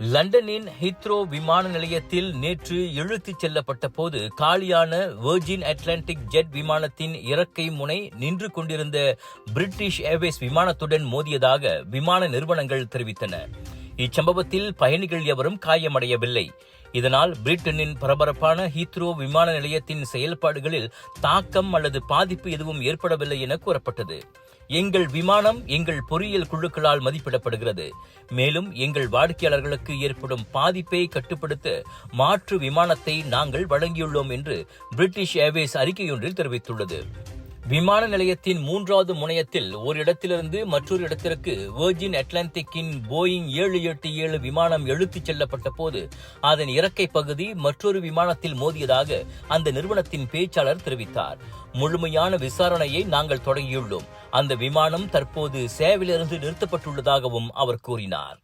லண்டனின் Heathrow விமான நிலையத்தில் நேற்று இழுத்துச் செல்லப்பட்ட போது காலியான வெர்ஜின் அட்லாண்டிக் ஜெட் விமானத்தின் இறக்கை முனை நின்று கொண்டிருந்த பிரிட்டிஷ் ஏர்வேஸ் விமானத்துடன் மோதியதாக விமான நிறுவனங்கள் தெரிவித்தன. இச்சம்பவத்தில் பயணிகள் எவரும் காயமடையவில்லை. இதனால் பிரிட்டனின் பரபரப்பான ஹீத்ரோ விமான நிலையத்தின் செயல்பாடுகளில் தாக்கம் அல்லது பாதிப்பு எதுவும் ஏற்படவில்லை என கூறப்பட்டது. எங்கள் விமானம் எங்கள் பொறியியல் குழுக்களால் மதிப்பிடப்படுகிறது. மேலும் எங்கள் வாடிக்கையாளர்களுக்கு ஏற்படும் பாதிப்பை கட்டுப்படுத்த மாற்று விமானத்தை நாங்கள் வழங்கியுள்ளோம் என்று பிரிட்டிஷ் ஏர்வேஸ் அறிக்கையொன்றில் தெரிவித்துள்ளது. விமான நிலையத்தின் 3வது முனையத்தில் ஒரு இடத்திலிருந்து மற்றொரு இடத்திற்கு வெர்ஜின் அட்லாண்டிக்கின் போயிங் 787 விமானம் இழுத்துச் செல்லப்பட்ட போது அதன் இறக்கை பகுதி மற்றொரு விமானத்தில் மோதியதாக அந்த நிறுவனத்தின் பேச்சாளர் தெரிவித்தார். முழுமையான விசாரணையை நாங்கள் தொடங்கியுள்ளோம். அந்த விமானம் தற்போது சேவையிலிருந்து நிறுத்தப்பட்டுள்ளதாகவும் அவர் கூறினார்.